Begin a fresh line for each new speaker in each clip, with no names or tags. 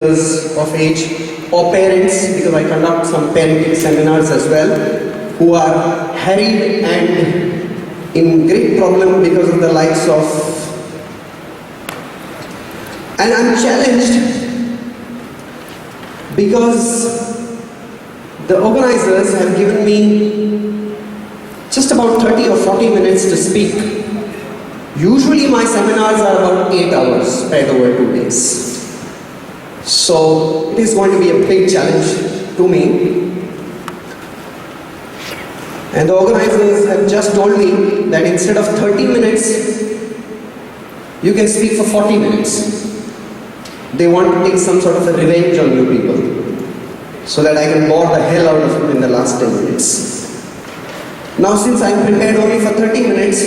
years of age, or parents, because I conduct some parenting seminars as well, who are harried and in great problem because of the likes of, and I'm challenged because the organizers have given me just about 30 or 40 minutes to speak. Usually my seminars are about 8 hours spread over 2 days. So it is going to be a big challenge to me. And the organizers have just told me that instead of 30 minutes, you can speak for 40 minutes. They want to take some sort of a revenge on you people, so that I can bore the hell out of you in the last 10 minutes. Now since I'm prepared only for 30 minutes,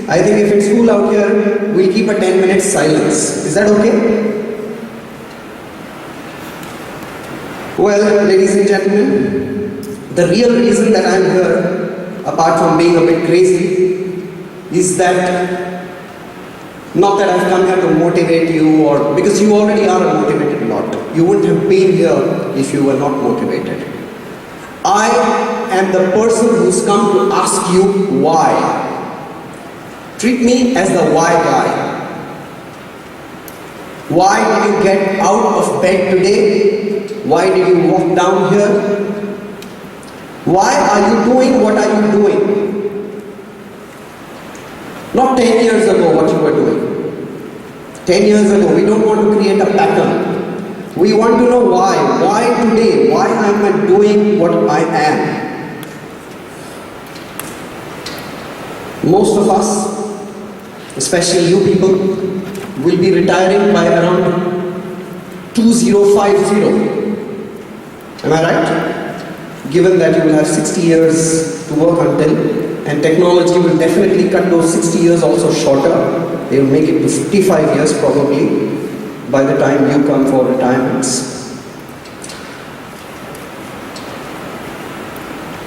I think if it's cool out here, we'll keep a 10-minute silence. Is that okay? Well, ladies and gentlemen, the real reason that I'm here, apart from being a bit crazy, is that, not that I've come here to motivate you, or because you already are a motivated lot. You wouldn't have been here if you were not motivated. I am the person who's come to ask you why. Treat me as the why guy. Why did you get out of bed today? Why did you walk down here? Why are you doing what are you doing? Not 10 years ago what you were doing. 10 years ago, we don't want to create a pattern. We want to know why. Why today? Why am I doing what I am? Most of us, especially you people, will be retiring by around 2050. Am I right? Given that you will have 60 years to work until, and technology will definitely cut those 60 years also shorter. They will make it to 55 years probably by the time you come for retirements.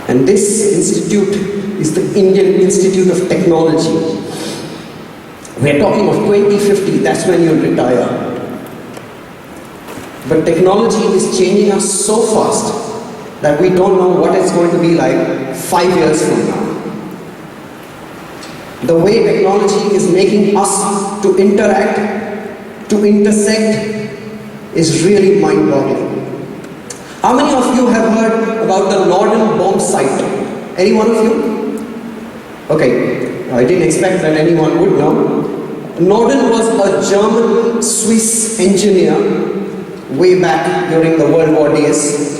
And this institute is the Indian Institute of Technology. We are talking of 2050, that's when you'll retire. But technology is changing us so fast that we don't know what it's going to be like 5 years from now. The way technology is making us to interact, to intersect, is really mind-boggling. How many of you have heard about the Norden bomb site? Any one of you? Okay, I didn't expect that anyone would know. Norden was a German-Swiss engineer way back during the World War days,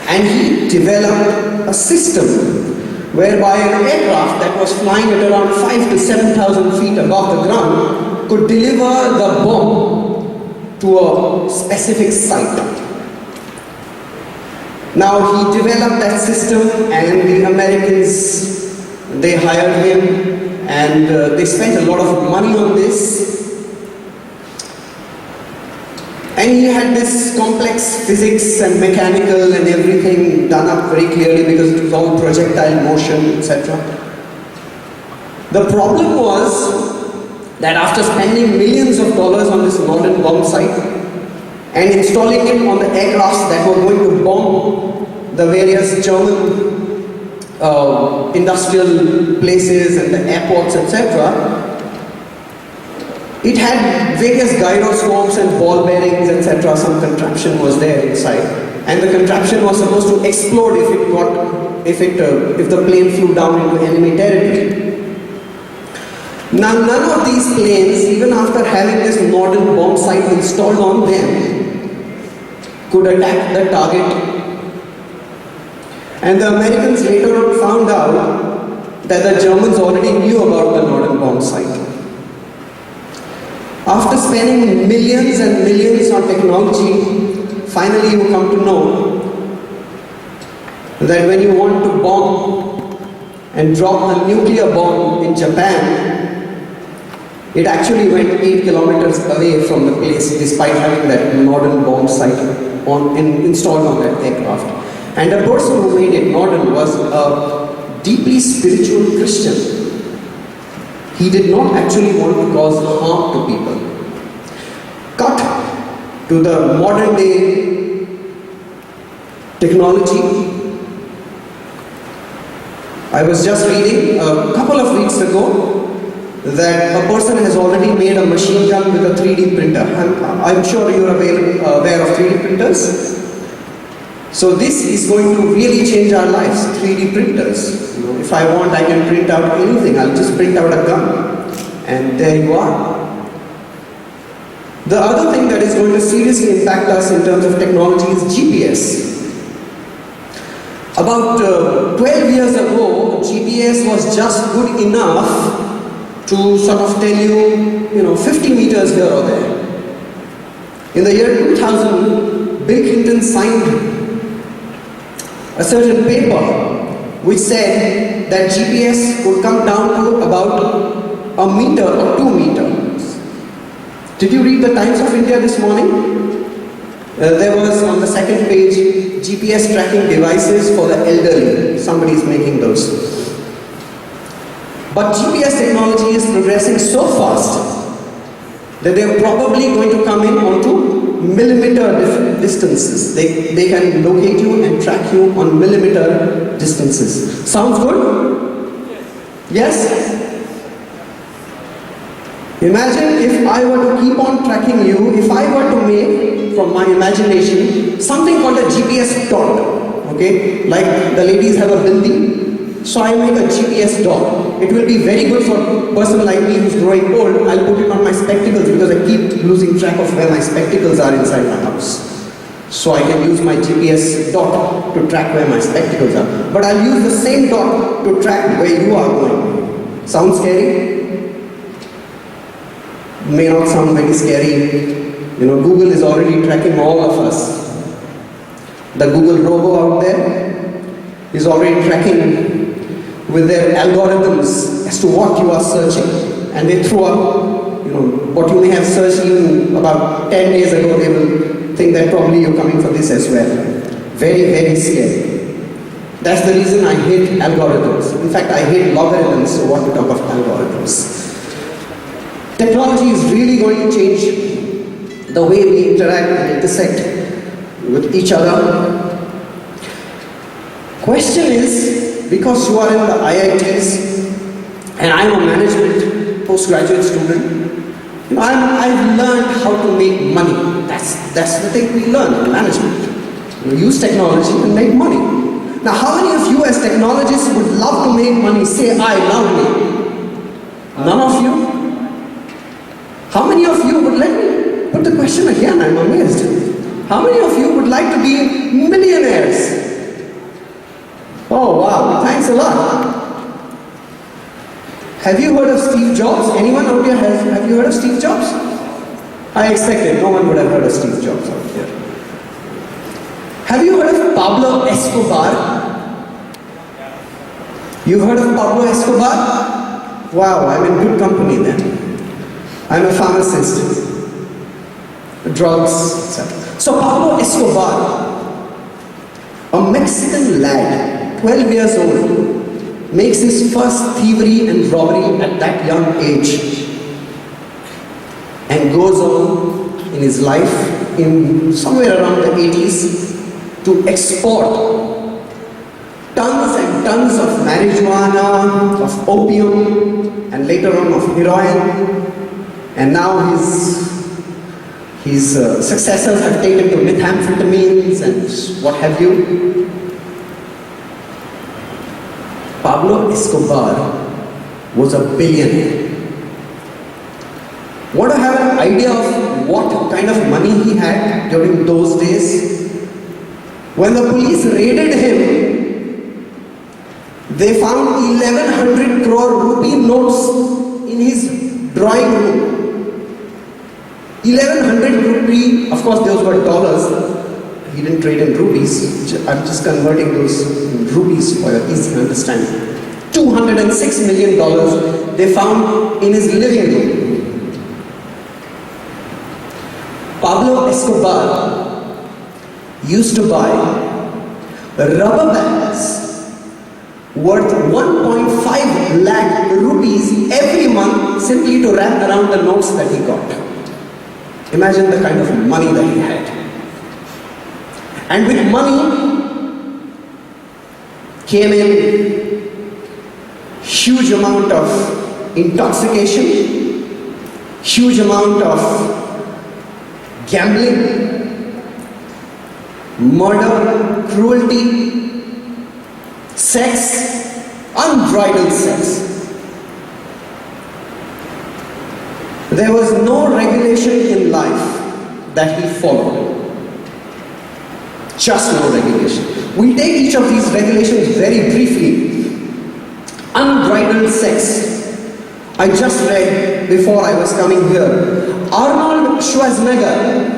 and he developed a system whereby an aircraft that was flying at around 5,000 to 7,000 feet above the ground could deliver the bomb to a specific site. Now he developed that system, and the Americans, they hired him, and they spent a lot of money on this. And he had this complex physics and mechanical and everything done up very clearly because it was all projectile motion, etc. The problem was that after spending millions of dollars on this Norden bomb site and installing it on the aircrafts that were going to bomb the various German industrial places and the airports, etc., it had various gyroscopes and ball bearings, etc. Some contraption was there inside, and the contraption was supposed to explode if the plane flew down into enemy territory. Now, none of these planes, even after having this Norden bomb site installed on them, could attack the target. And the Americans later on found out that the Germans already knew about the Norden bomb site. After spending millions and millions on technology, finally you come to know that when you want to bomb and drop a nuclear bomb in Japan, it actually went 8 kilometers away from the place despite having that Norden bomb site installed on that aircraft. And the person who made it, Norden, was a deeply spiritual Christian. He did not actually want to cause harm to people. Cut to the modern day technology. I was just reading a couple of weeks ago that a person has already made a machine gun with a 3D printer. I'm sure you're aware of 3D printers. So this is going to really change our lives, 3D printers. You know, if I want, I can print out anything. I'll just print out a gun. And there you are. The other thing that is going to seriously impact us in terms of technology is GPS. About 12 years ago, GPS was just good enough to sort of tell you, 50 meters here or there. In the year 2000, Bill Clinton signed a certain paper which said that GPS would come down to about a meter or 2 meters. Did you read the Times of India this morning? There was on the second page GPS tracking devices for the elderly. Somebody is making those. But GPS technology is progressing so fast that they are probably going to come in onto millimeter distances. They can locate you and track you on millimeter distances. Sounds good? Yes? Imagine if I were to keep on tracking you, if I were to make, from my imagination, something called a GPS dot. Okay? Like the ladies have a bindi. So I make a GPS dot. It will be very good for a person like me who's growing old. I'll put it on my spectacles because I keep losing track of where my spectacles are inside my house. So I can use my GPS dot to track where my spectacles are. But I'll use the same dot to track where you are going. Sounds scary? May not sound very scary. Google is already tracking all of us. The Google robo out there is already tracking with their algorithms as to what you are searching. And they throw up, what you may have searched even about 10 days ago, they will think that probably you're coming for this as well. Very, very scary. That's the reason I hate algorithms. In fact, I hate logarithms, so what to talk of algorithms. Technology is really going to change the way we interact and intersect with each other. Question is, because you are in the IITs and I'm a management postgraduate student, I've learned how to make money. That's the thing we learn in management. Use technology and make money. Now, how many of you as technologists would love to make money? Say I loudly. None of you? How many of you would, let me put the question again, I'm amazed. How many of you would like to be millionaires? Oh wow, thanks a lot. Have you heard of Steve Jobs? Anyone out here have you heard of Steve Jobs? I expected, no one would have heard of Steve Jobs out here. Have you heard of Pablo Escobar? You've heard of Pablo Escobar? Wow, I'm in good company then. I'm a pharmacist, drugs, etc. So Pablo Escobar, a Mexican lad, 12 years old, makes his first thievery and robbery at that young age and goes on in his life in somewhere around the 80s to export tons and tons of marijuana, of opium, and later on of heroin. And now his successors have taken to methamphetamines and what have you. Pablo Escobar was a billionaire. Want to have an idea of what kind of money he had during those days? When the police raided him, they found 1100 crore rupee notes in his drawing room. 1100 rupee, of course those were dollars. He didn't trade in rupees. I'm just converting those in rupees for your easy understanding. $206 million they found in his living room. Pablo Escobar used to buy rubber bands worth 1.5 lakh rupees every month simply to wrap around the notes that he got. Imagine the kind of money that he had. And with money came in huge amount of intoxication, huge amount of gambling, murder, cruelty, sex, unbridled sex. There was no regulation in life that he followed. Just no regulation. We'll take each of these regulations very briefly. Unbridled sex. I just read before I was coming here. Arnold Schwarzenegger,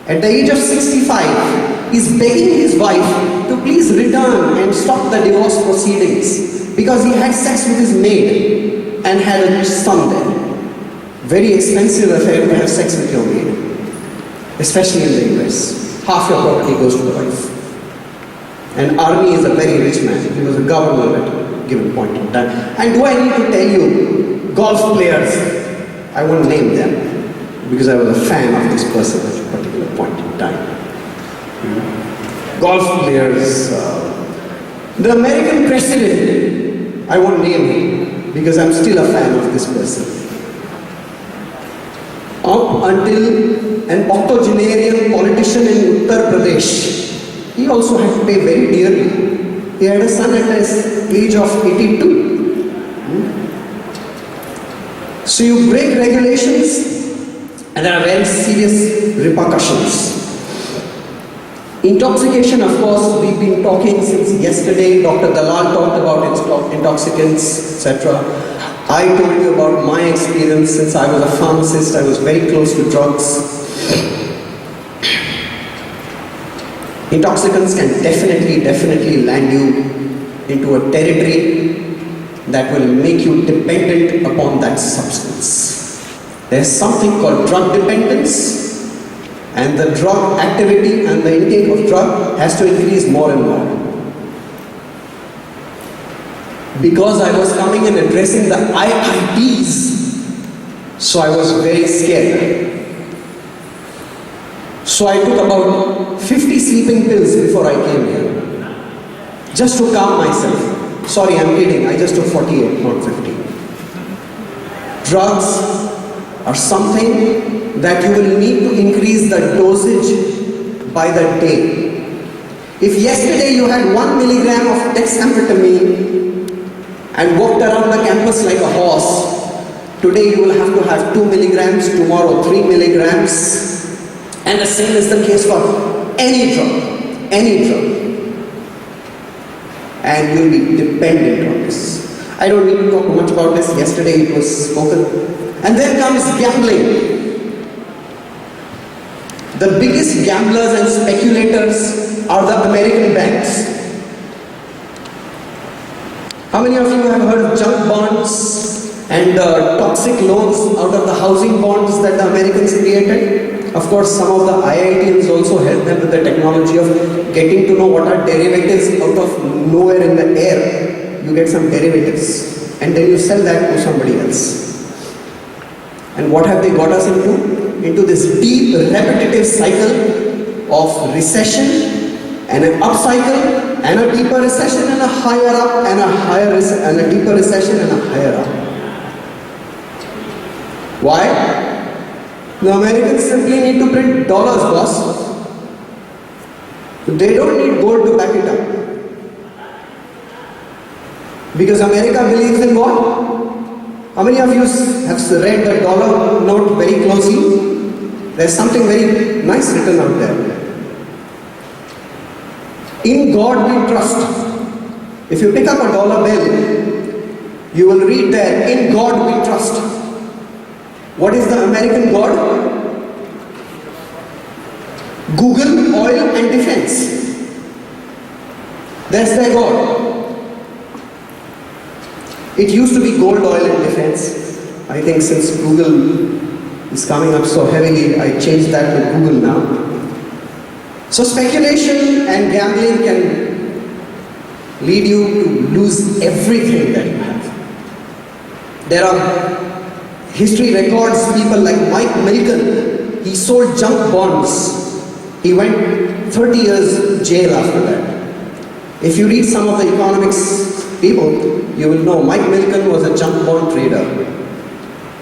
at the age of 65, is begging his wife to please return and stop the divorce proceedings because he had sex with his maid and had a son there. Very expensive affair to have sex with your maid, especially in the US. Half your property goes to the wife. And Arnie is a very rich man. He was a governor at a given point in time. And do I need to tell you, golf players, I won't name them because I was a fan of this person at a particular point in time. Golf players, the American president, I won't name him because I'm still a fan of this person. Up until an octogenarian politician in Uttar Pradesh, he also had to pay very dearly. He had a son at the age of 82. So you break regulations and there are very serious repercussions. Intoxication, of course, we've been talking since yesterday. Dr. Dalal talked about intoxicants, etc. I told you about my experience since I was a pharmacist. I was very close to drugs. Intoxicants can definitely land you into a territory that will make you dependent upon that substance. There's something called drug dependence, and the drug activity and the intake of drug has to increase more and more. Because I was coming and addressing the IITs, so I was very scared. So I took about 50 sleeping pills before I came here, just to calm myself. Sorry, I'm kidding, I just took 48, not 50. Drugs are something that you will need to increase the dosage by the day. If yesterday you had 1 milligram of dexamphetamine and walked around the campus like a horse, today you will have to have 2 milligrams, tomorrow 3 milligrams. And the same is the case for any drug. And you'll be dependent on this. I don't need to talk much about this. Yesterday it was spoken. And then comes gambling. The biggest gamblers and speculators are the American banks. How many of you have heard of junk bonds and toxic loans out of the housing bonds that the Americans created? Of course, some of the IITs also help them with the technology of getting to know what are derivatives out of nowhere in the air. You get some derivatives and then you sell that to somebody else. And what have they got us into? Into this deep, repetitive cycle of recession and an upcycle and a deeper recession and a higher up and a higher and a deeper recession and a higher up. Why? The Americans simply need to print dollars, boss. They don't need gold to back it up. Because America believes in what? How many of you have read the dollar note very closely? There's something very nice written out there. In God we trust. If you pick up a dollar bill, you will read there, in God we trust. What is the American God? Google, oil and defense. That's their God. It used to be gold, oil and defense. I think since Google is coming up so heavily, I changed that to Google now. So speculation and gambling can lead you to lose everything that you have. There are history records, people like Mike Millikan, he sold junk bonds. He went 30 years jail after that. If you read some of the economics people, you will know Mike Milken was a junk bond trader.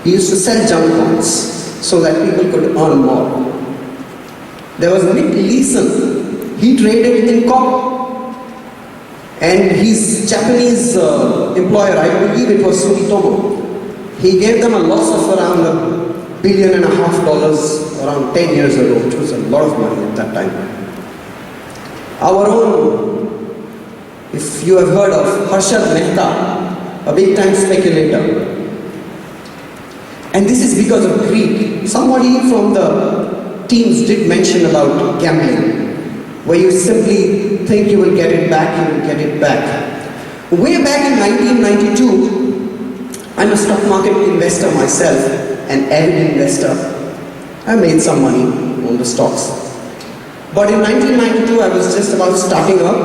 He used to sell junk bonds so that people could earn more. There was Nick Leeson. He traded in copper. And his Japanese employer, I believe it was Sumitomo, he gave them a loss of around $1.5 billion around 10 years ago, which was a lot of money at that time. Our own, if you have heard of Harshad Mehta, a big time speculator. And this is because of greed. Somebody from the teams did mention about gambling, where you simply think you will get it back, you will get it back. Way back in 1992, I'm a stock market investor myself, an avid investor. I made some money on the stocks. But in 1992, I was just about starting up,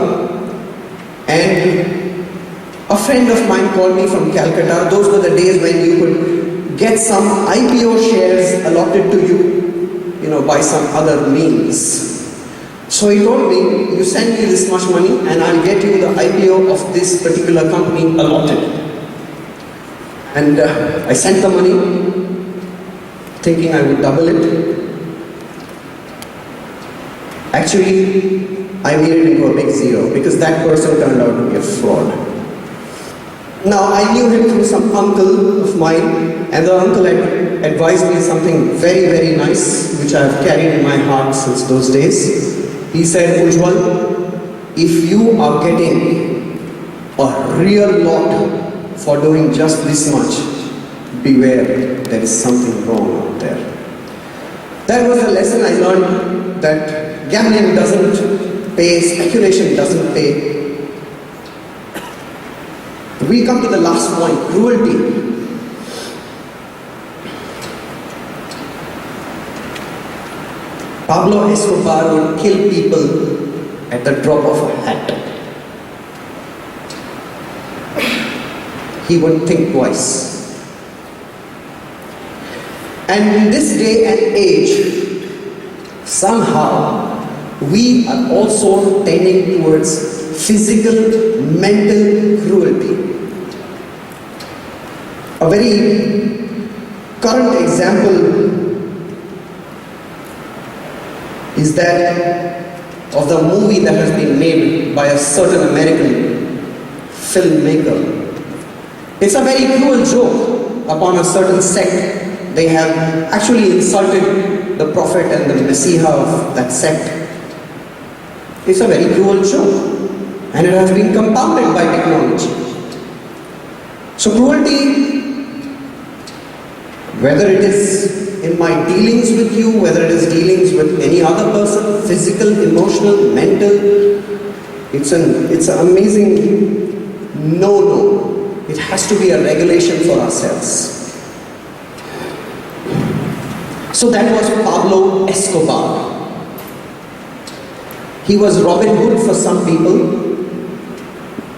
and a friend of mine called me from Calcutta. Those were the days when you could get some IPO shares allotted to you, by some other means. So he told me, you send me this much money and I'll get you the IPO of this particular company allotted. And I sent the money, thinking I would double it. Actually, I made it into a big zero because that person turned out to be a fraud. Now, I knew him through some uncle of mine, and the uncle had advised me something very, very nice, which I have carried in my heart since those days. He said, Ujjwal, if you are getting a real lot for doing just this much, beware, there is something wrong out there. That was the lesson I learned, that gambling doesn't pay, speculation doesn't pay. We come to the last point, cruelty. Pablo Escobar would kill people at the drop of a hat. He wouldn't think twice. And in this day and age, somehow, we are also tending towards physical, mental cruelty. A very current example is that of the movie that has been made by a certain American filmmaker. It's a very cruel joke upon a certain sect. They have actually insulted the prophet and the messiah of that sect. It's a very cruel joke, and it has been compounded by technology. So cruelty, whether it is in my dealings with you, whether it is dealings with any other person, physical, emotional, mental, it's an amazing no-no. It has to be a regulation for ourselves. So that was Pablo Escobar. He was Robin Hood for some people,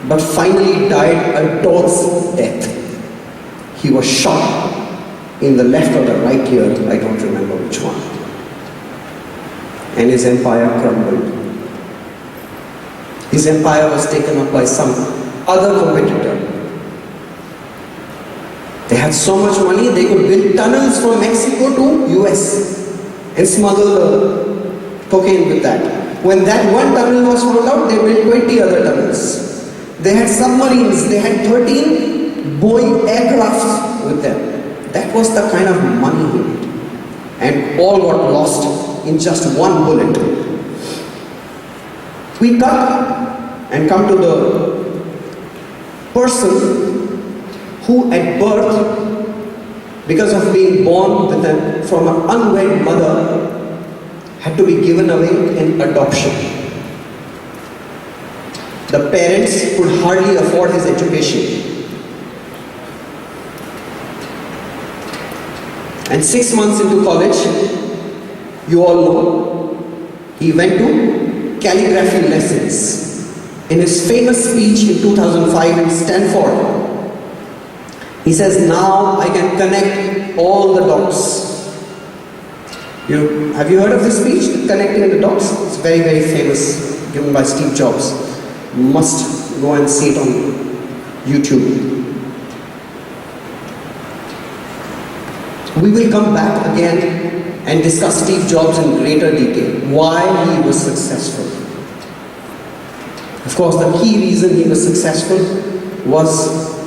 but finally died a dog's death. He was shot in the left or the right ear, I don't remember which one. And his empire crumbled. His empire was taken up by some other competitor. They had so much money, they could build tunnels from Mexico to US and smuggle the cocaine with that. When that one tunnel was found out, they built 20 other tunnels. They had submarines, they had 13 Boeing aircrafts with them. That was the kind of money he made. And all got lost in just one bullet. We cut and come to the person who at birth, because of being born from an unwed mother, had to be given away in adoption. The parents could hardly afford his education. And 6 months into college, you all know, he went to calligraphy lessons. In his famous speech in 2005 in Stanford, he says, now I can connect all the dots. Have you heard of this speech, Connecting the Dots? It's very, very famous, given by Steve Jobs. You must go and see it on YouTube. We will come back again and discuss Steve Jobs in greater detail, why he was successful. Of course, the key reason he was successful was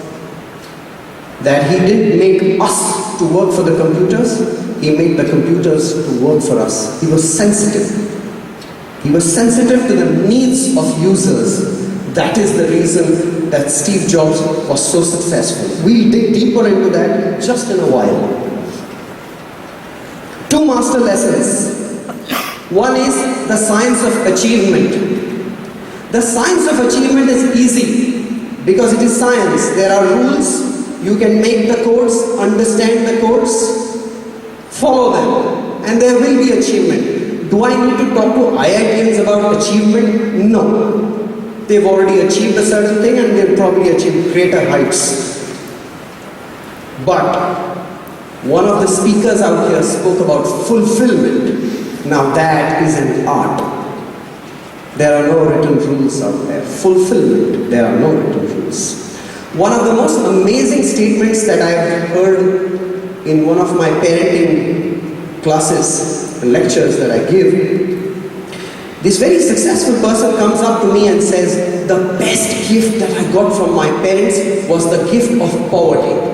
that he didn't make us to work for the computers, he made the computers to work for us. He was sensitive. He was sensitive to the needs of users. That is the reason that Steve Jobs was so successful. We'll dig deeper into that just in a while. 2 master lessons. One is the science of achievement. The science of achievement is easy because it is science. There are rules. You can make the codes, understand the codes, follow them, and there will be achievement. Do I need to talk to IITians about achievement? No. They've already achieved a certain thing and they'll probably achieve greater heights. But one of the speakers out here spoke about fulfillment. Now that is an art. There are no written rules out there. Fulfillment, there are no written rules. One of the most amazing statements that I have heard in one of my parenting classes, lectures that I give, this very successful person comes up to me and says, the best gift that I got from my parents was the gift of poverty.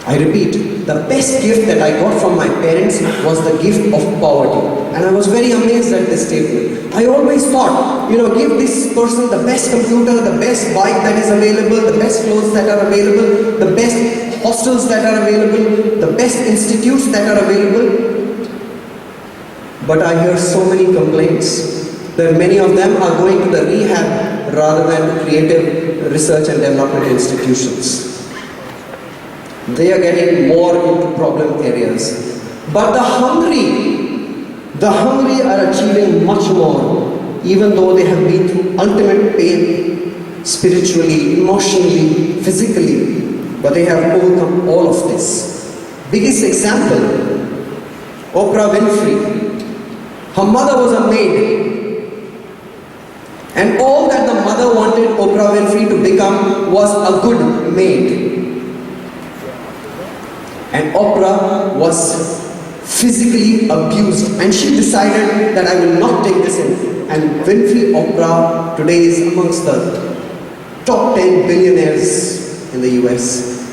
I repeat, the best gift that I got from my parents was the gift of poverty. And I was very amazed at this statement. I always thought, give this person the best computer, the best bike that is available, the best clothes that are available, the best hostels that are available, the best institutes that are available. But I hear so many complaints that many of them are going to the rehab rather than creative research and development institutions. They are getting more into problem areas. But the hungry are achieving much more, even though they have been through ultimate pain, spiritually, emotionally, physically, but they have overcome all of this. Biggest example, Oprah Winfrey. Her mother was a maid. And all that the mother wanted Oprah Winfrey to become was a good maid. And Oprah was physically abused, and she decided that I will not take this in. And Winfrey Oprah today is amongst the top 10 billionaires in the US,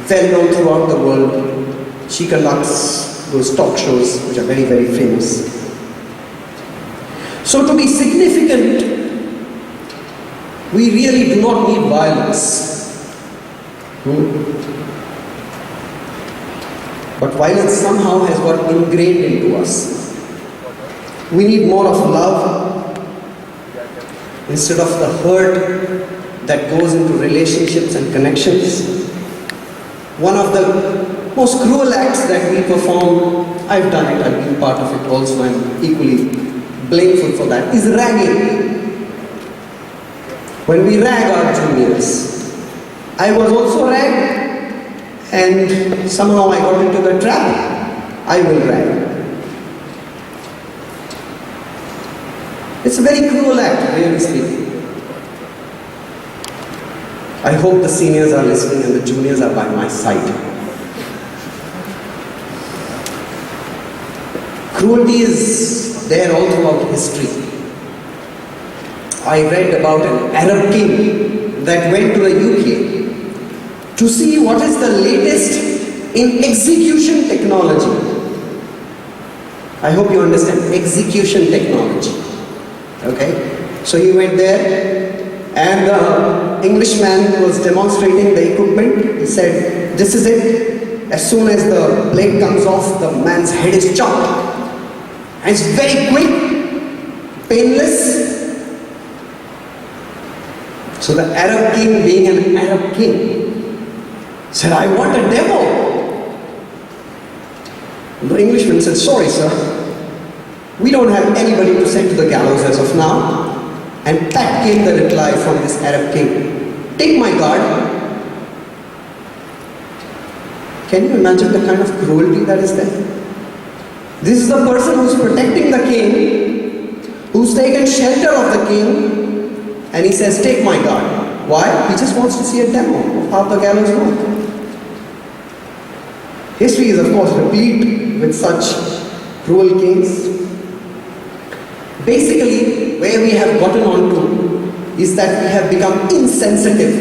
well known throughout the world. She conducts those talk shows which are very, very famous. So to be significant, we really do not need violence. But violence somehow has got ingrained into us. We need more of love instead of the hurt that goes into relationships and connections. One of the most cruel acts that we perform, I've done it, I've been part of it also, I'm equally blameful for that, is ragging. When we rag our juniors. I was also ragged, and somehow I got into the trap. I will rag. It's a very cruel act, really speaking. I hope the seniors are listening and the juniors are by my side. Cruelty is there all throughout history. I read about an Arab king that went to the UK to see what is the latest in execution technology. I hope you understand execution technology. Okay? So he went there and the Englishman was demonstrating the equipment. He said, this is it. As soon as the blade comes off, the man's head is chopped. And it's very quick, painless. So the Arab king, being an Arab king, said, I want a demo. The Englishman said, sorry sir, we don't have anybody to send to the gallows as of now. And back came the reply from this Arab king, take my guard. Can you imagine the kind of cruelty that is there? This is the person who's protecting the king, who's taken shelter of the king, and he says, take my guard. Why? He just wants to see a demo of how the gallows work. History is, of course, replete with such cruel kings. Basically, where we have gotten on to is that we have become insensitive.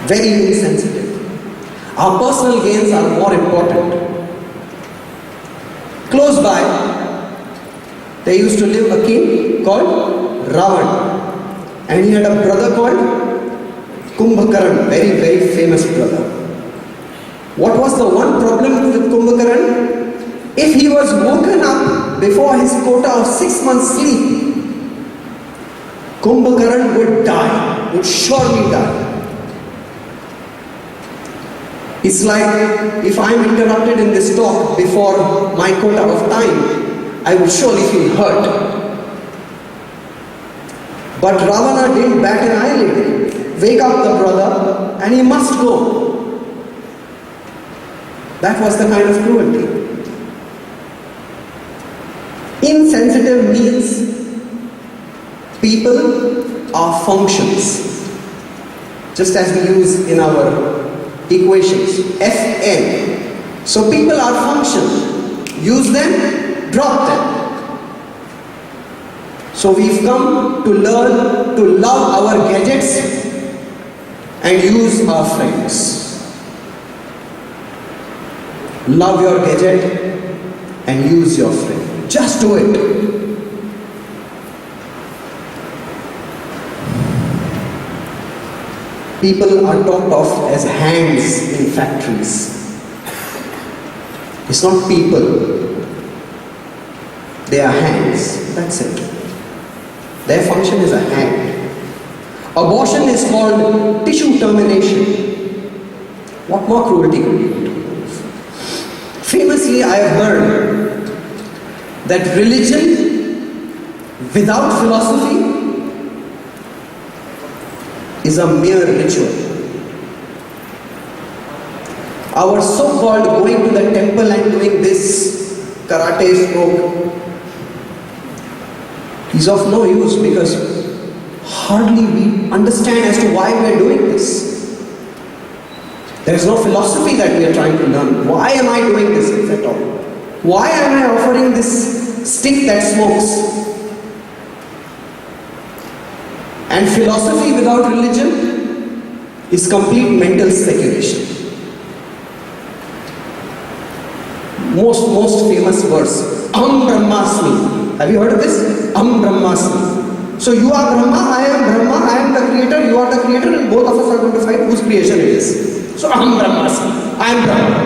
Very insensitive. Our personal gains are more important. Close by, there used to live a king called Ravan, and he had a brother called Kumbhakaran, very, very famous brother. What was the one problem with Kumbhakaran? If he was woken up before his quota of 6 months sleep, Kumbhakaran would die, would surely die. It's like if I am interrupted in this talk before my quota of time, I would surely feel hurt. But Ravana didn't bat an eyelid. Wake up the brother and he must go. That was the kind of cruelty. Insensitive means people are functions. Just as we use in our equations, Fn. So people are functions. Use them, drop them. So we've come to learn to love our gadgets and use our friends. Love your gadget and use your friend. Just do it. People are talked of as hands in factories. It's not people. They are hands. That's it. Their function is a hand. Abortion is called tissue termination. What more cruelty could you do? Famously, I have heard that religion without philosophy is a mere ritual. Our so-called going to the temple and doing this karate stroke is of no use because hardly we understand as to why we are doing this. There is no philosophy that we are trying to learn. Why am I doing this, if at all? Why am I offering this stick that smokes? And philosophy without religion is complete mental speculation. Most famous verse, Aham Brahmasmi. Have you heard of this? Aham Brahmasmi. So you are Brahma, I am Brahma, I am the creator, you are the creator, and both of us are going to fight whose creation it is. So Aham Brahmasmi. I am Brahma.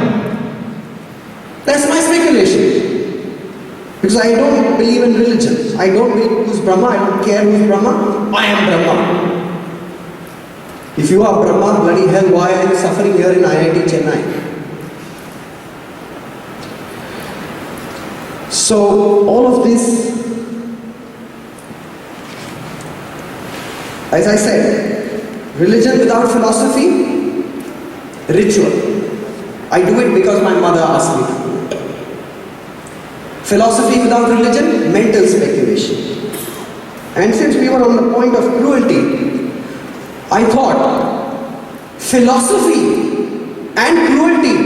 That's my speculation. Because I don't believe in religion. I don't believe who's Brahma, I don't care who's Brahma. I am Brahma. If you are Brahma, bloody hell, why are you suffering here in IIT Chennai? So all of this, as I said, religion without philosophy, ritual. I do it because my mother asked me to. Philosophy without religion, mental speculation. And since we were on the point of cruelty, I thought philosophy and cruelty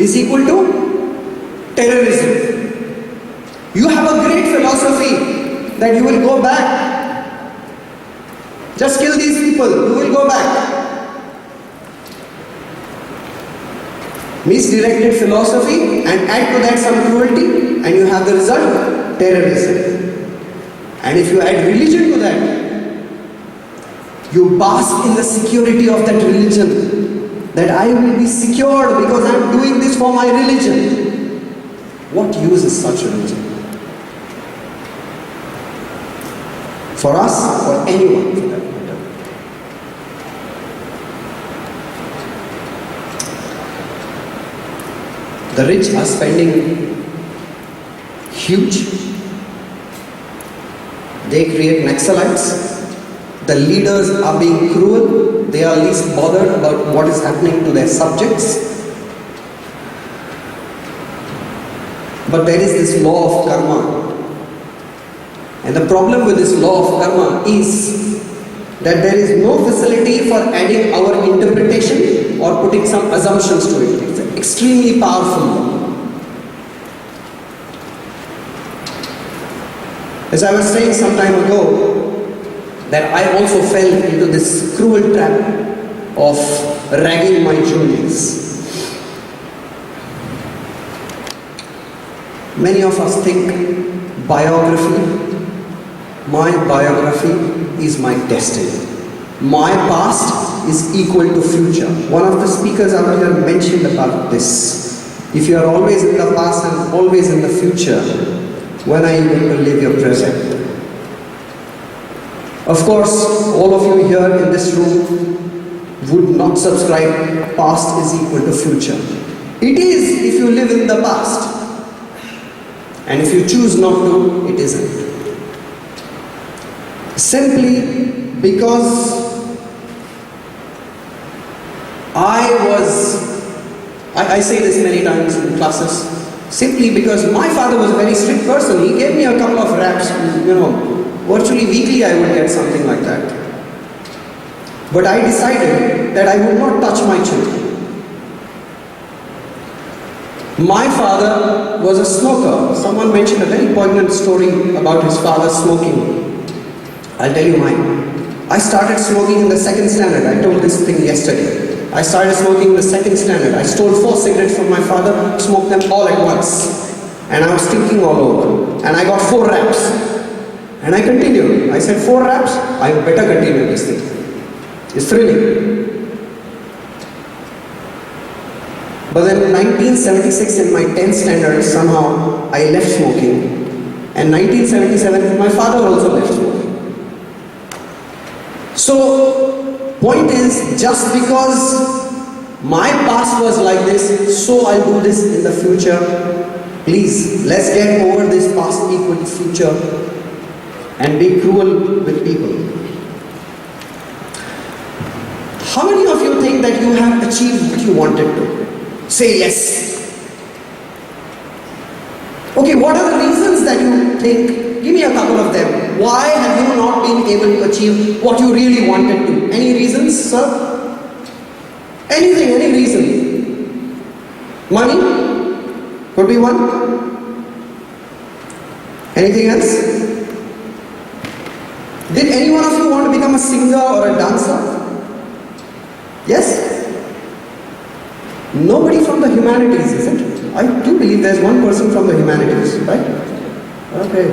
is equal to terrorism. You have a great philosophy that you will go back. Just kill these people, you will go back. Misdirected philosophy and add to that some cruelty and you have the result, terrorism. And if you add religion to that, you bask in the security of that religion. That I will be secured because I am doing this for my religion. What use is such religion? For us, for anyone for that matter. The rich are spending huge. They create Naxalites. The leaders are being cruel. They are least bothered about what is happening to their subjects. But there is this law of karma. And the problem with this law of karma is that there is no facility for adding our interpretation or putting some assumptions to it. It's extremely powerful. As I was saying some time ago, that I also fell into this cruel trap of ragging my juniors. Many of us think biography. My biography is my destiny. My past is equal to future. One of the speakers out here mentioned about this. If you are always in the past and always in the future, when are you going to live your present? Of course, all of you here in this room would not subscribe past is equal to future. It is if you live in the past. And if you choose not to, it isn't. Simply because I say this many times in classes, simply because my father was a very strict person. He gave me a couple of raps, virtually weekly I would get something like that. But I decided that I would not touch my children. My father was a smoker. Someone mentioned a very poignant story about his father smoking. I'll tell you mine. I started smoking in the 2nd standard. I told this thing yesterday. I started smoking in the 2nd standard. I stole 4 cigarettes from my father, smoked them all at once. And I was stinking all over. And I got 4 raps. And I continued. I said, 4 raps? I better continue this thing. It's thrilling. But then in 1976 in my 10th standard, somehow I left smoking. And 1977, my father also left smoking. So, point is, just because my past was like this, so I'll do this in the future. Please, let's get over this past equal to future and be cruel with people. How many of you think that you have achieved what you wanted to? Say yes. Okay, what are the reasons that you think? Give me a couple of them. Why have you not been able to achieve what you really wanted to? Any reasons, sir? Anything, any reason? Money? Could be one. Anything else? Did any one of you want to become a singer or a dancer? Yes? Nobody from the humanities, is it? I do believe there's one person from the humanities, right? Okay.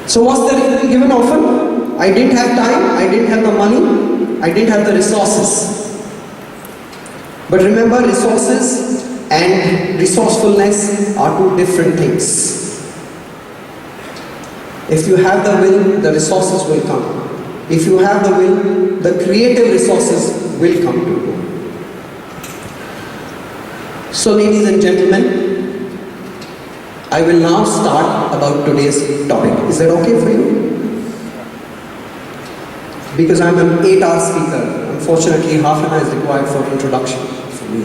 So what's the reason given often? I didn't have time, I didn't have the money, I didn't have the resources. But remember, resources and resourcefulness are 2 different things. If you have the will, the resources will come. If you have the will, the creative resources will come to you. So ladies and gentlemen, I will now start about today's topic. Is that okay for you? Because I'm an 8-hour speaker. Unfortunately, half an hour is required for introduction for me.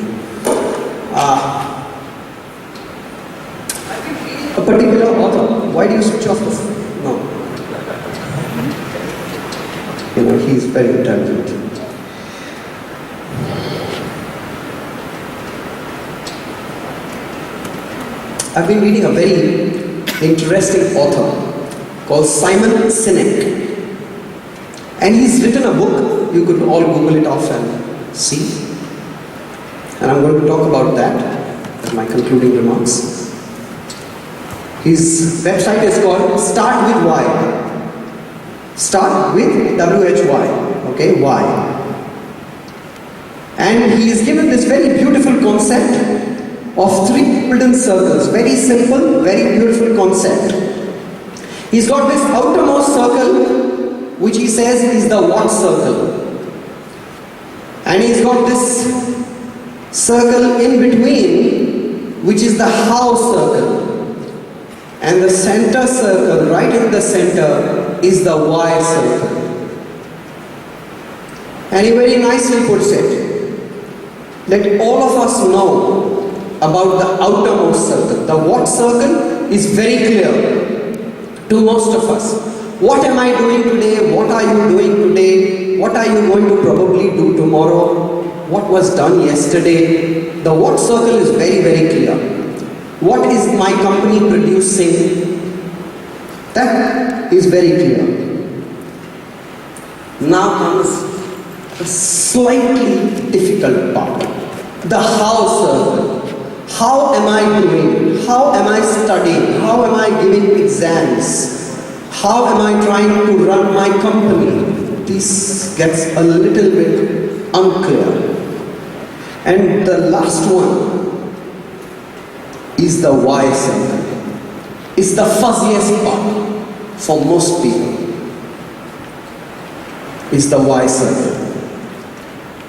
A particular author. Why do you switch off the phone? No. He's very intelligent. I've been reading a very interesting author called Simon Sinek. And he's written a book. You could all Google it off and see. And I'm going to talk about that as my concluding remarks. His website is called Start With Why. Start with W-H-Y. Okay, why. And he has given this very beautiful concept of 3 golden circles. Very simple, very beautiful concept. He's got this outermost circle, which he says is the what circle. And he's got this circle in between, which is the how circle. And the center circle, right in the center, is the why circle. And he very nicely puts it, let all of us know about the outermost circle. The what circle is very clear to most of us. What am I doing today? What are you doing today? What are you going to probably do tomorrow? What was done yesterday? The what circle is very, very clear. What is my company producing? That is very clear. Now comes a slightly difficult part. The how circle. How am I doing? How am I studying? How am I giving exams? How am I trying to run my company? This gets a little bit unclear. And the last one is the why circle. It's the fuzziest part for most people. It's the why circle.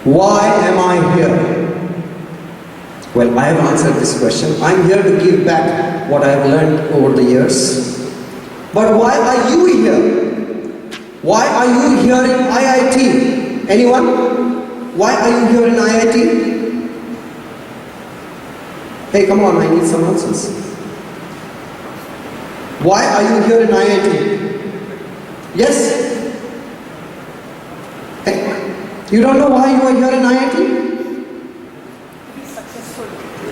Why am I here? Well, I have answered this question. I'm here to give back what I have learned over the years. But why are you here? Why are you here in IIT? Anyone? Why are you here in IIT? Hey, come on, I need some answers. Why are you here in IIT? Yes? Hey, you don't know why you are here in IIT?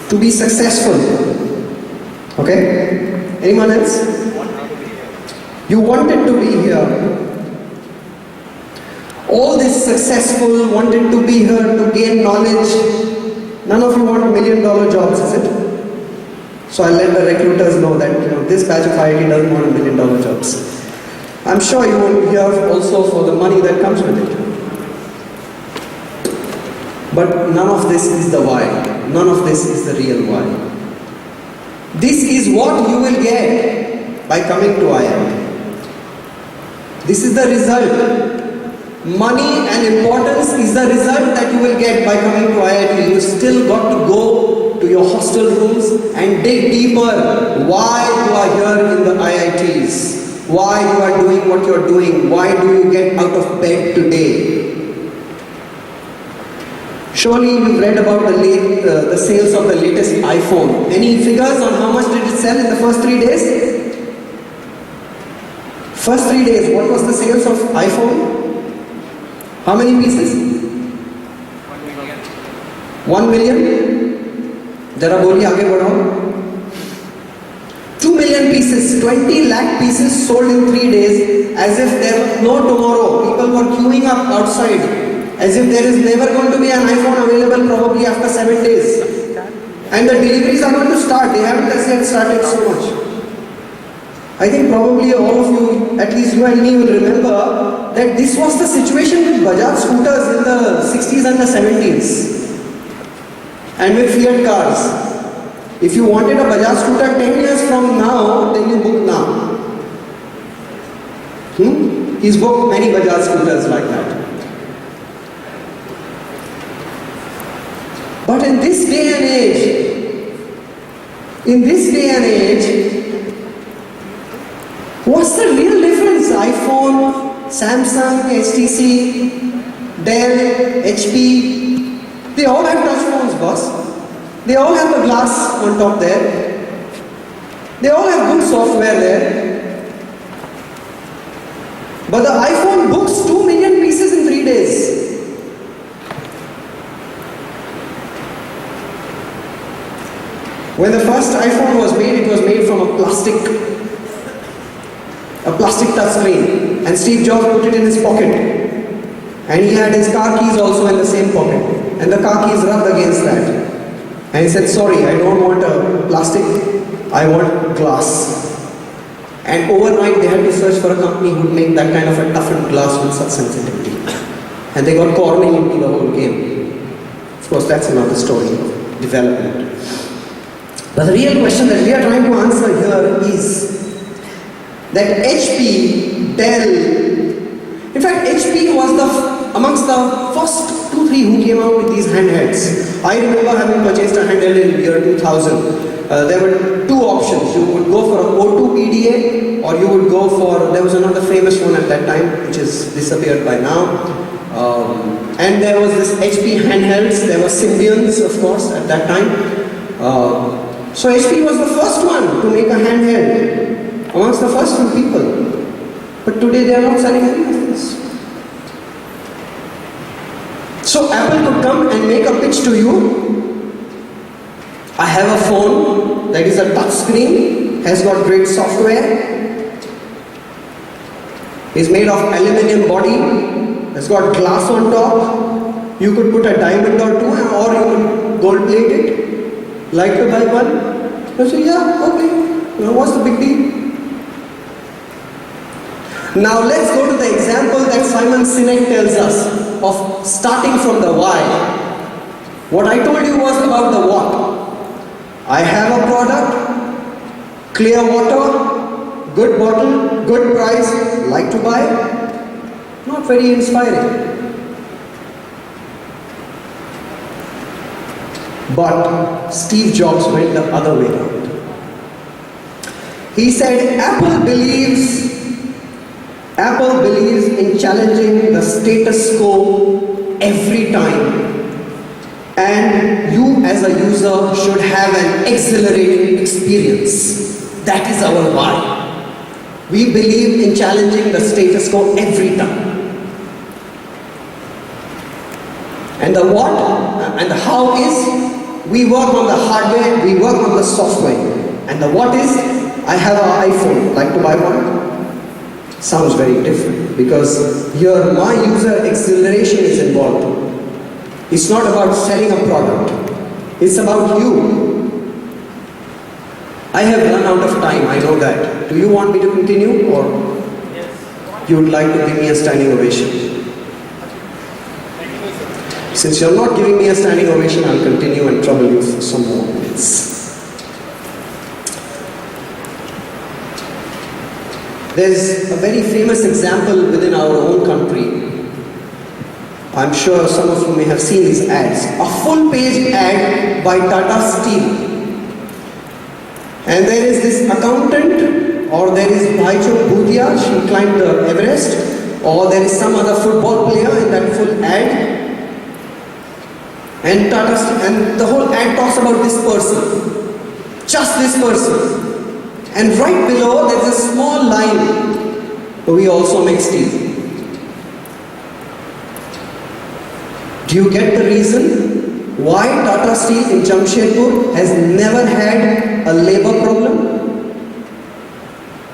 To be successful. Okay? Anyone else? You wanted to be here. All this successful, wanted to be here to gain knowledge. None of you want $1 million jobs, is it? So I'll let the recruiters know that this batch of IIT doesn't want $1 million jobs. I'm sure you want to here also for the money that comes with it. But none of this is the why. None of this is the real why. This is what you will get by coming to IIT. This is the result. Money and importance is the result that you will get by coming to IIT. You still got to go to your hostel rooms and dig deeper why you are here in the IITs. Why you are doing what you are doing. Why do you get out of bed today? Surely you've read about the sales of the latest iPhone. Any figures on how much did it sell in the first 3 days? First 3 days, what was the sales of iPhone? How many pieces? 1 million? Jara boli aage badhao. 2 million pieces, 20 lakh pieces sold in 3 days as if there was no tomorrow. People were queuing up outside. As if there is never going to be an iPhone available probably after 7 days. And the deliveries are going to start. They haven't as yet started so much. I think probably all of you, at least you and me, will remember that this was the situation with Bajaj scooters in the 60s and the 70s. And with Fiat cars. If you wanted a Bajaj scooter 10 years from now, then you book now. He's booked many Bajaj scooters like that. But in this day and age, what's the real difference? iPhone, Samsung, HTC, Dell, HP, they all have touch phones, boss. They all have a glass on top there. They all have good software there. But the iPhone books 2 million pieces in 3 days. When the first iPhone was made, it was made from a plastic touchscreen, and Steve Jobs put it in his pocket, and he had his car keys also in the same pocket, and the car keys rubbed against that, and he said, sorry, I don't want a plastic, I want glass. And overnight they had to search for a company who would make that kind of a toughened glass with such sensitivity, and they got Corning into the whole game. Of course, that's another story of development. But the real question that we are trying to answer here is that HP, Dell, in fact HP was amongst the first 2-3 who came out with these handhelds. I remember having purchased a handheld in the year 2000. There were two options. You would go for a O2 PDA, or you would go for, there was another famous one at that time which has disappeared by now. And there was this HP handhelds, there were Symbians of course at that time. So HP was the first one to make a handheld, amongst the first few people. But today they are not selling any of this. So Apple could come and make a pitch to you. I have a phone that is a touch screen, has got great software, is made of aluminum body, has got glass on top. You could put a diamond or two, or you could gold plate it. Like to buy one? I say, yeah, okay. What's the big deal? Now let's go to the example that Simon Sinek tells us of starting from the why. What I told you was about the what. I have a product, clear water, good bottle, good price, like to buy. Not very inspiring. But Steve Jobs went the other way around. He said, Apple believes in challenging the status quo every time. And you as a user should have an exhilarating experience. That is our why. We believe in challenging the status quo every time. And the what and the how is, we work on the hardware, we work on the software. And the what is, I have an iPhone, like to buy one? Sounds very different, because here my user exhilaration is involved. It's not about selling a product, it's about you. I have run out of time, I know that. Do you want me to continue, or you would like to give me a standing ovation? Since you're not giving me a standing ovation, I'll continue and trouble you for some more minutes. There's a very famous example within our own country. I'm sure some of you may have seen these ads. A full-page ad by Tata Steel. And there is this accountant, or there is Bhaicho Bhutia, she climbed the Everest, or there is some other football player in that full ad. And the whole ad talks about this person, just this person. And right below there is a small line, we also make steel. Do you get the reason why Tata Steel in Jamshedpur has never had a labor problem?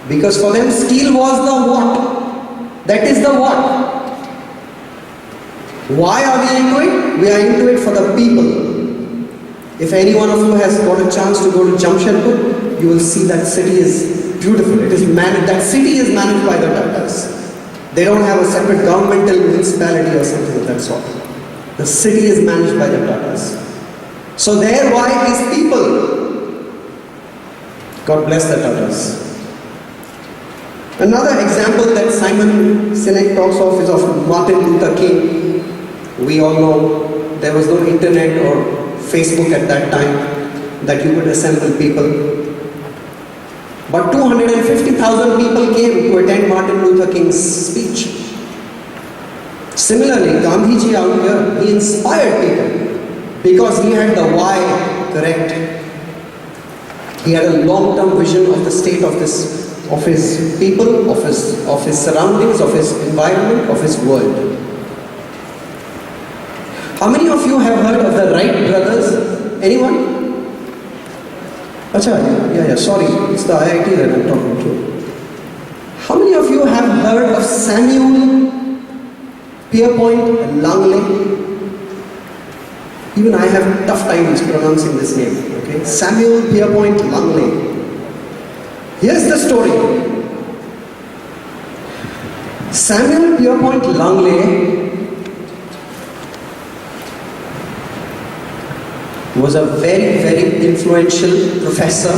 Because for them steel was the what. That is the what. Why are we into it? We are into it for the people. If any one of you has got a chance to go to Jamshedpur, you will see that city is beautiful. It is that city is managed by the Tatas. They don't have a separate governmental municipality or something of that sort. The city is managed by the Tatas. So their why is people. God bless the Tatas. Another example that Simon Sinek talks of is of Martin Luther King. We all know there was no internet or Facebook at that time that you could assemble people. But 250,000 people came to attend Martin Luther King's speech. Similarly, Gandhiji out here, he inspired people because he had the why correct. He had a long-term vision of the state of his people, of his surroundings, of his environment, of his world. How many of you have heard of the Wright brothers? Anyone? Acha, sorry, it's the IIT that I'm talking to. How many of you have heard of Samuel Pierpont Langley? Even I have tough times pronouncing this name. Okay, Samuel Pierpont Langley. Here's the story. Samuel Pierpont Langley was a very, very influential professor.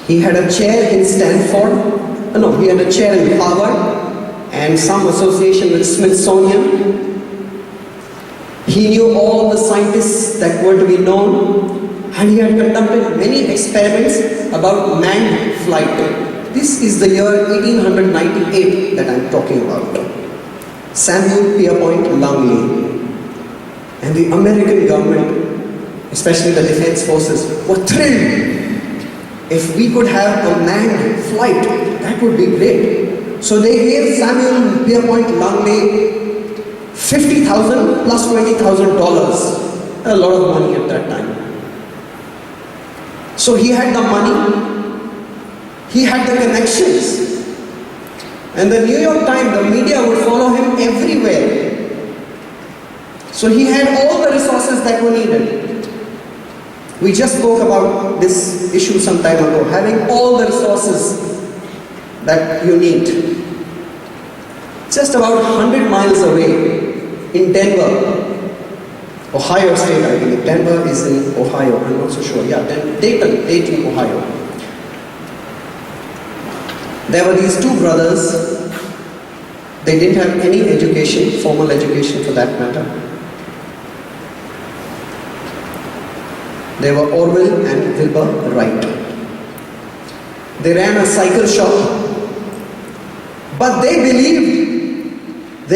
He had a chair in he had a chair in Harvard and some association with Smithsonian. He knew all the scientists that were to be known, and he had conducted many experiments about manned flight. This is the year 1898 that I am talking about. Samuel Pierpont Langley. And the American government especially the defense forces, were thrilled. If we could have a manned flight, that would be great. So they gave Samuel Pierpont Langley $50,000 plus $20,000. A lot of money at that time. So he had the money, he had the connections, and the New York Times, the media would follow him everywhere. So he had all the resources that were needed. We just spoke about this issue some time ago, having all the resources that you need. Just about 100 miles away in Denver, Ohio State, I believe. Denver is in Ohio, I'm not so sure. Yeah, Dayton, Ohio. There were these two brothers. They didn't have any education, formal education for that matter. They were Orwell and Wilbur Wright. They ran a cycle shop, but they believed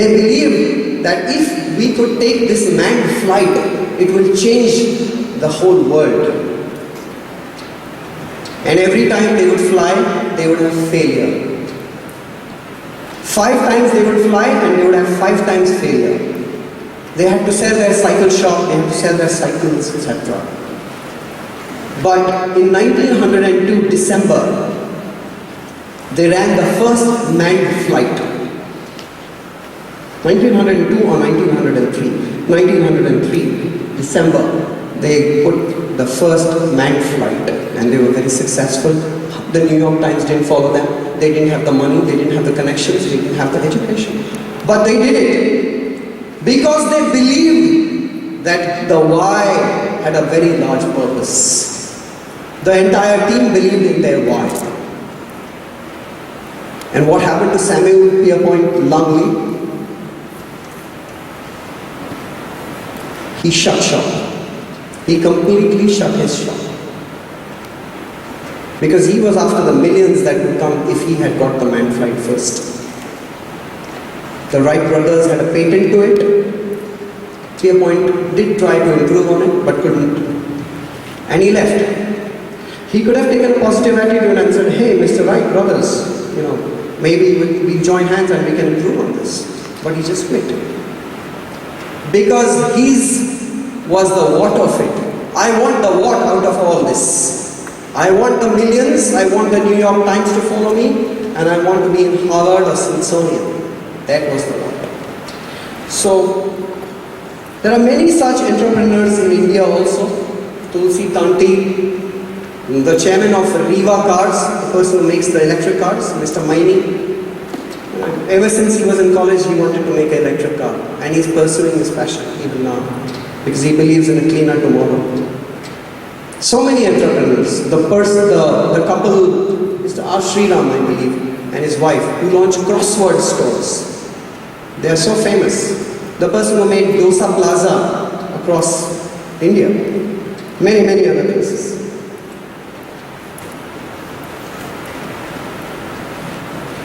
that if we could take this manned flight, it will change the whole world. And every time they would fly, they would have failure. 5 times they would fly and they would have 5 times failure. They had to sell their cycle shop, they had to sell their cycles, etc. But in 1902 December, they ran the first manned flight. 1902 or 1903? 1903 December, they put the first manned flight and they were very successful. The New York Times didn't follow them. They didn't have the money, they didn't have the connections, they didn't have the education. But they did it because they believed that the why had a very large purpose. The entire team believed in their why. And what happened to Samuel Pierpont Langley? He shut shop. He completely shut his shop. Because he was after the millions that would come if he had got the manned flight first. The Wright brothers had a patent to it. Pierpont did try to improve on it, but couldn't. And he left. He could have taken a positive attitude and said, hey, Mr. Wright brothers, maybe we join hands and we can improve on this. But he just quit. Because his was the what of it. I want the what out of all this. I want the millions, I want the New York Times to follow me, and I want to be in Harvard or Smithsonian. That was the what. So, there are many such entrepreneurs in India also. Tulsi Tanti, the chairman of Riva Cars, the person who makes the electric cars, Mr. Maini. Ever since he was in college, he wanted to make an electric car. And he's pursuing his passion even now. Because he believes in a cleaner tomorrow. So many entrepreneurs. The couple, Mr. R. Sriram, I believe, and his wife, who launched crossword stores. They are so famous. The person who made Dosa Plaza across India. Many, many other places.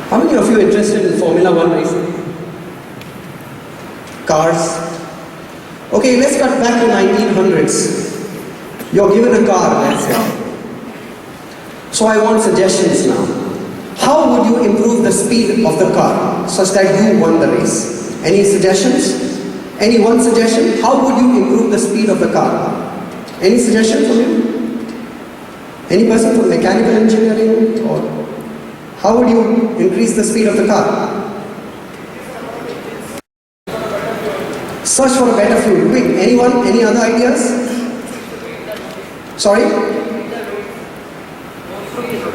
How many of you are interested in Formula 1 racing? Cars? Okay, let's cut back to 1900s. You're given a car, let's say. So I want suggestions now. How would you improve the speed of the car such that you won the race? Any suggestions? Any one suggestion? How would you improve the speed of the car? Any suggestion from you? Any person from mechanical engineering? Or how would you increase the speed of the car? Search for a better fuel. Quick, anyone? Any other ideas? Sorry?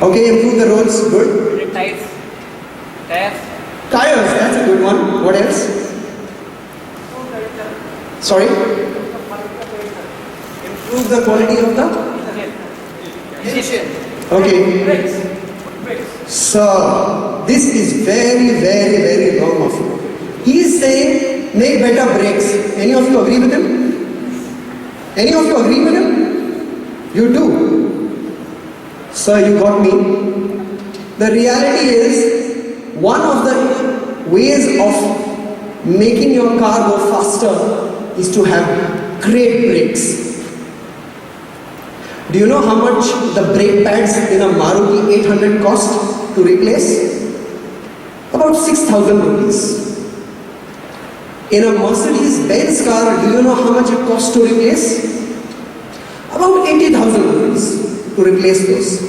Okay, improve the roads. Good.
Tires.
Tires, that's a good one. What else? Sorry? Improve the quality of the
Engine.
Okay.
Brakes.
So, this is very, very, very wrong of you. He is saying, make better brakes. Any of you agree with him? Any of you agree with him? You do. Sir, you got me. The reality is, one of the ways of making your car go faster is to have great brakes. Do you know how much the brake pads in a Maruti 800 cost to replace? About 6,000 rupees. In a Mercedes-Benz car, do you know how much it costs to replace? About 80,000 rupees to replace those.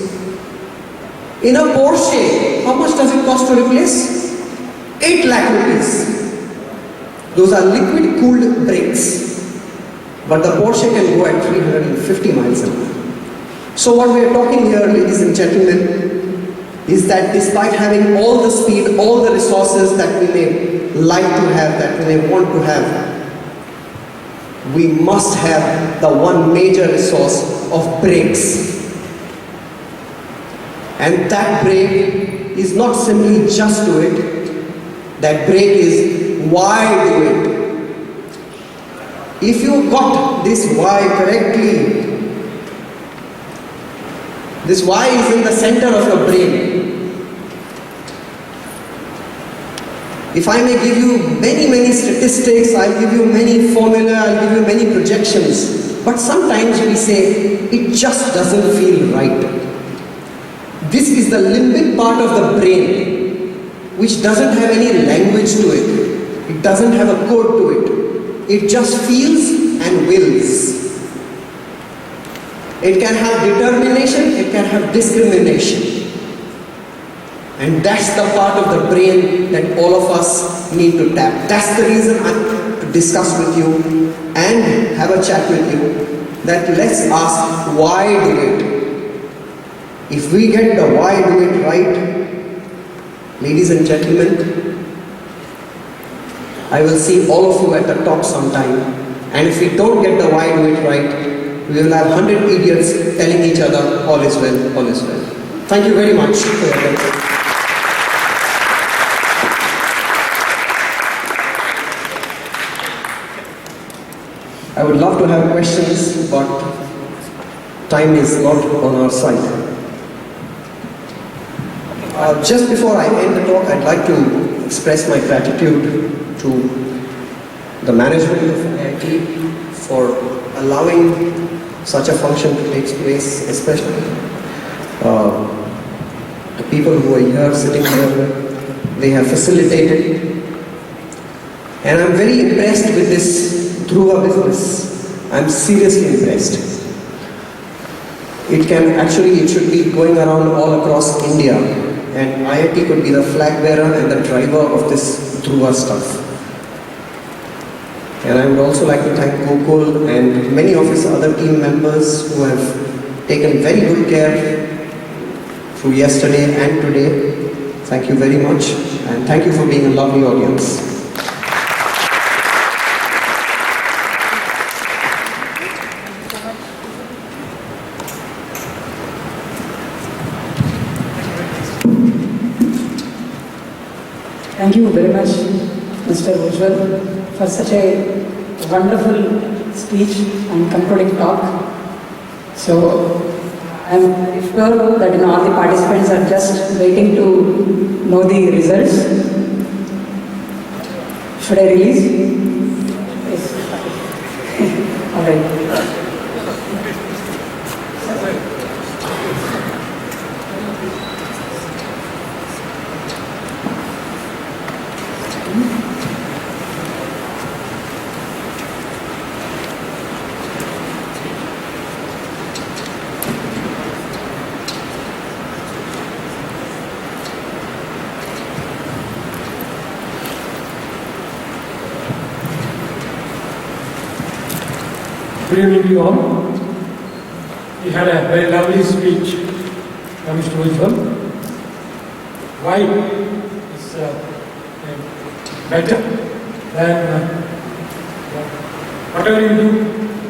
In a Porsche, how much does it cost to replace? 8 lakh rupees. Those are liquid cooled brakes. But the Porsche can go at 350 miles an hour. So what we are talking here, ladies and gentlemen, is that despite having all the speed, all the resources that we may like to have, that we may want to have, we must have the one major resource of brakes. And that brake is not simply just do it, that brake is why do it. If you got this why correctly, this why is in the center of your brain. If I may give you many statistics, I'll give you many formula, I'll give you many projections, but sometimes we say, it just doesn't feel right. This is the limbic part of the brain, which doesn't have any language to it. It doesn't have a code to it. It just feels and wills. It can have determination, it can have discrimination. And that's the part of the brain that all of us need to tap. That's the reason I'm to discuss with you and have a chat with you, that let's ask why do it. If we get the why do it right, ladies and gentlemen, I will see all of you at the top sometime. And if we don't get the why do it right, we will have 100 idiots telling each other all is well, all is well. Thank you very much for your attention. I would love to have questions, but time is not on our side. Just before I end the talk, I'd like to express my gratitude to the management of IIT for allowing such a function to take place, especially the people who are here, sitting here, they have facilitated. And I'm very impressed with this DHRUVA business. I'm seriously impressed. It should be going around all across India, and IIT could be the flag bearer and the driver of this DHRUVA stuff. And I would also like to thank Gokul and many of his other team members who have taken very good care through yesterday and today. Thank you very much, and thank you for being a lovely audience.
Thank you very much, Mr. Ujjwal, for such a wonderful speech and concluding talk. So, I am very sure that all the participants are just waiting to know the results. Should I release? Yes. All right.
Good evening to you all. We had a very lovely speech from Mr. Ujjwal. Why is better than whatever you do,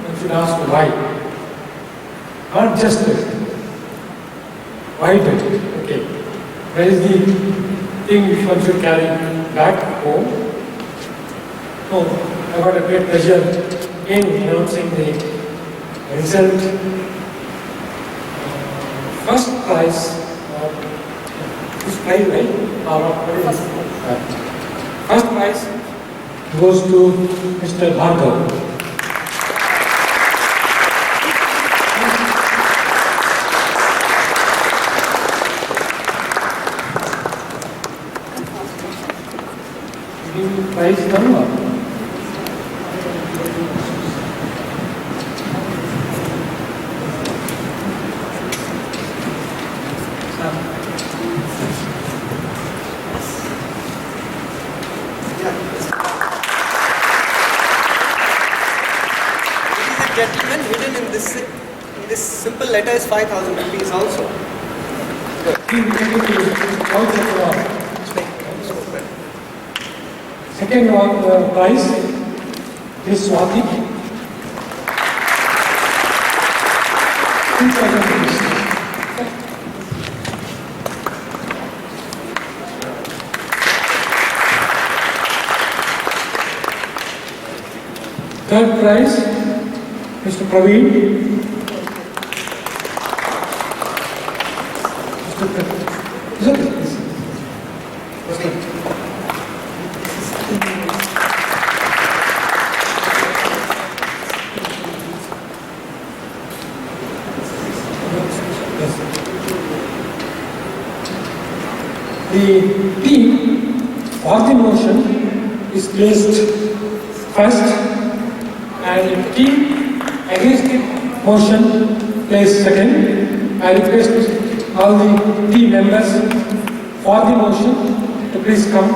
you should ask why. Not just it. Why do it? Okay. Where is the thing which one should carry back home? So, I got a great pleasure in announcing the result. First prize, right? First prize goes to Mr. Bhargav. prize now?
Gentlemen, hidden in this simple letter is 5,000 rupees also.
Second prize is Swati. 2,000 rupees. Third prize, Mr. Praveen. Mr. Praveen. Is it? The team for the motion is placed first, and the team against the motion placed second. I request all the team members for the motion to please come.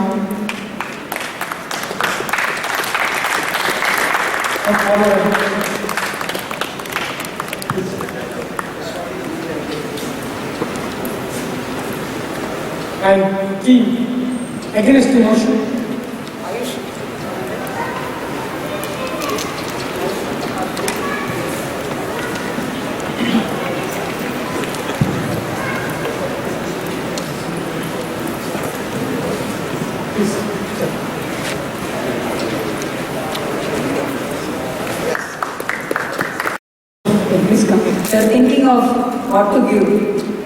And team against the motion.
Please come. They're thinking of what to give.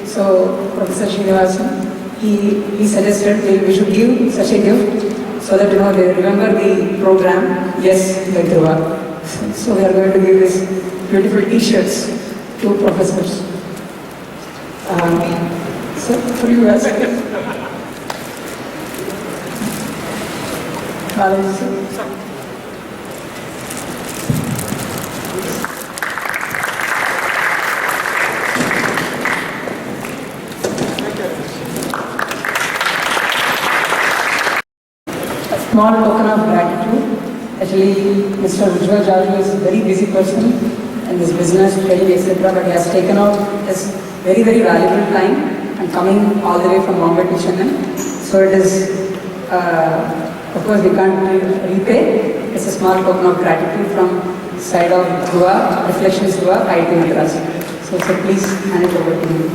So Professor Srinivasan, he suggested we should give such a gift so that they remember the program. Yes, by Dhruva. So we are going to give these beautiful T-shirts to professors. So for you guys. Small token of gratitude. Actually, Mr. Ujjwal Jajoo is a very busy person in this business, training, etc. But he has taken out his very, very valuable time and coming all the way from Bombay to Chennai. So it is, of course, we can't repay. It's a small token of gratitude from side of Dhruva, Reflections-DHRUVA, IIT Madras. So please hand it over to him.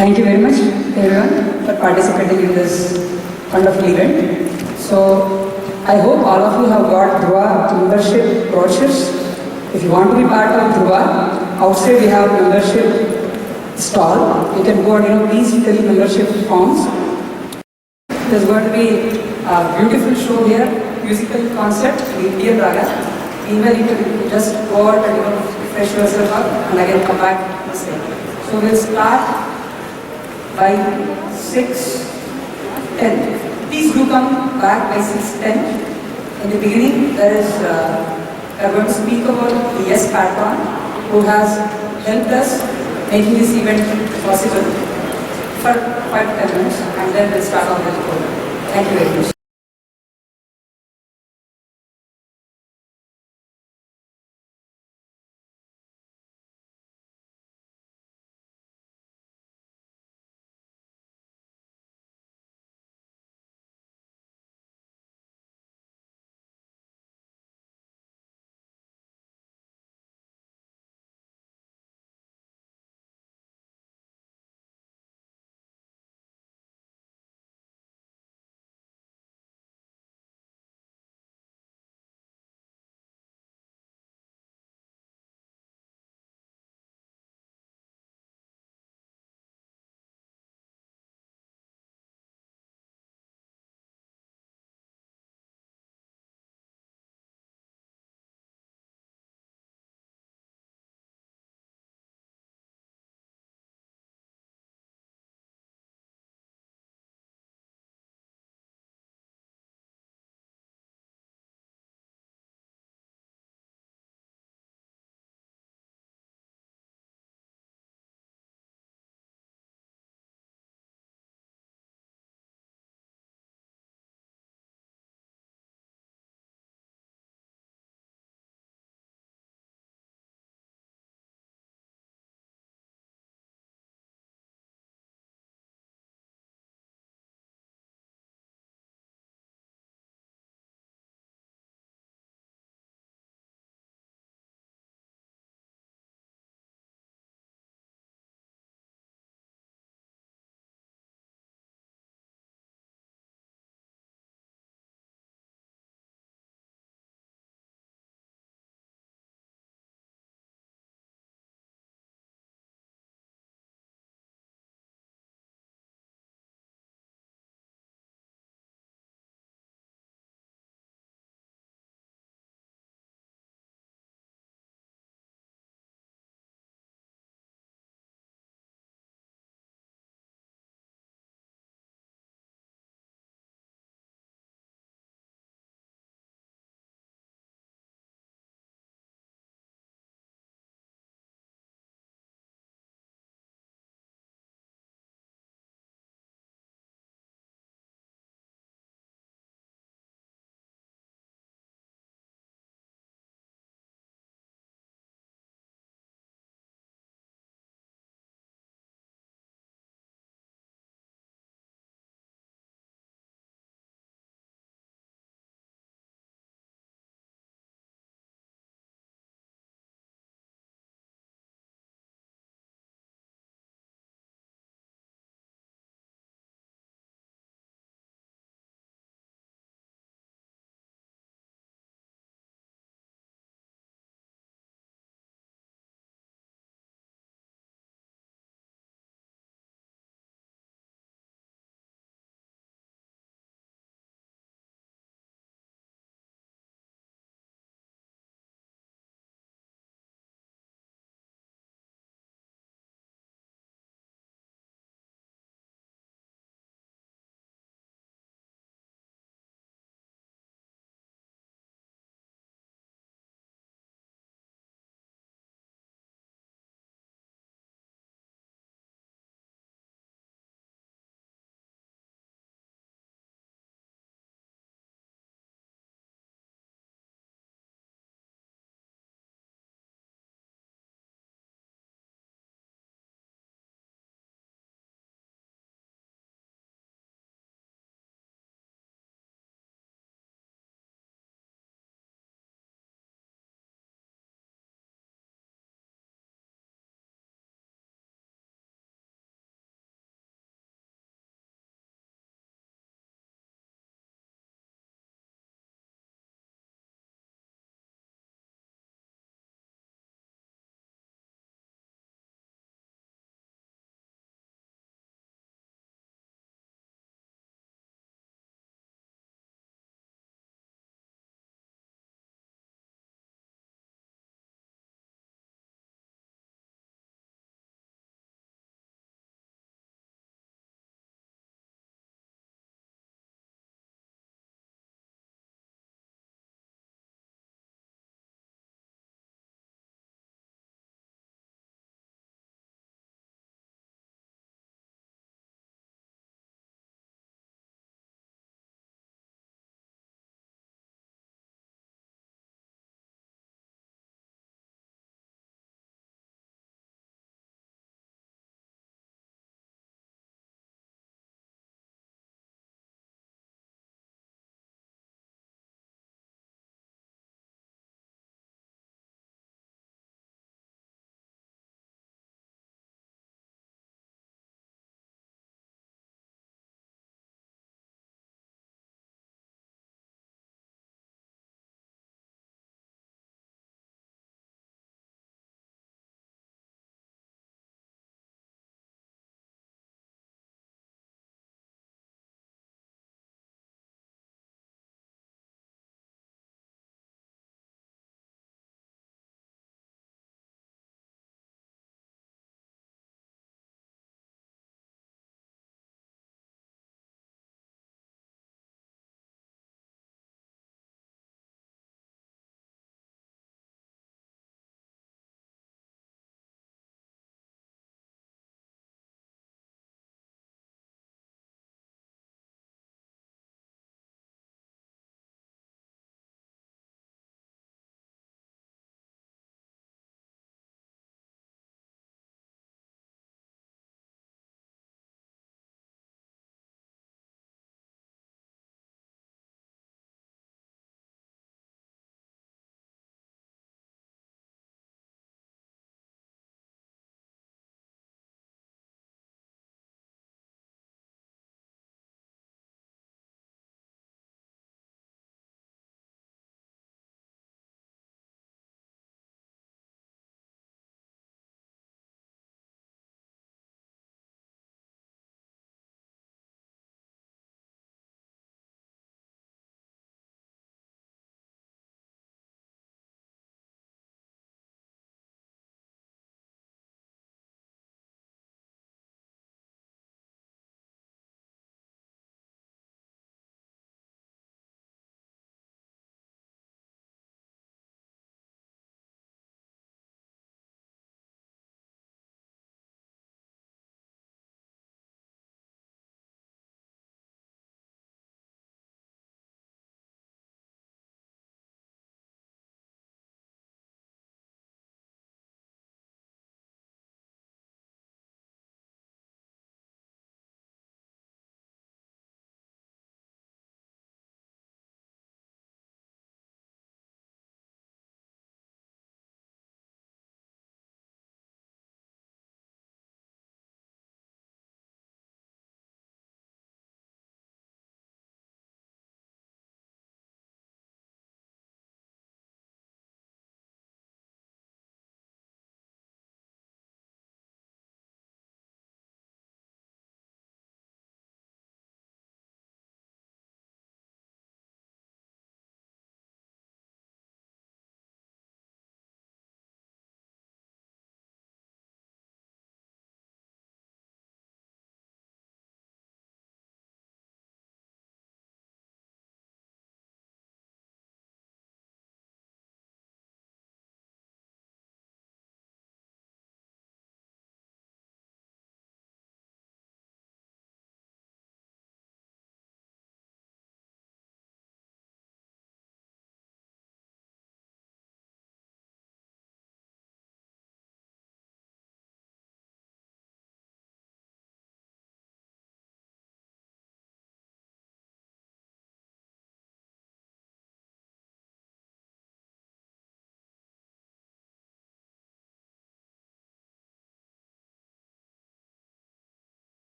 Thank you very much, everyone, for participating in this wonderful event. So, I hope all of you have got Dhruva membership brochures. If you want to be part of Dhruva, outside we have membership stall. You can go and please fill membership forms. There's going to be a beautiful show here, musical concert, Indian Raga. Meanwhile, you can just go out and refresh yourself up and again come back and stay. So we'll start by 6:10. Please do come back by 6:10. In the beginning, we are going to speak about the Yes Patron, who has helped us making this event possible for 5 to 10 minutes, and then we'll start on with the program. Thank you very much.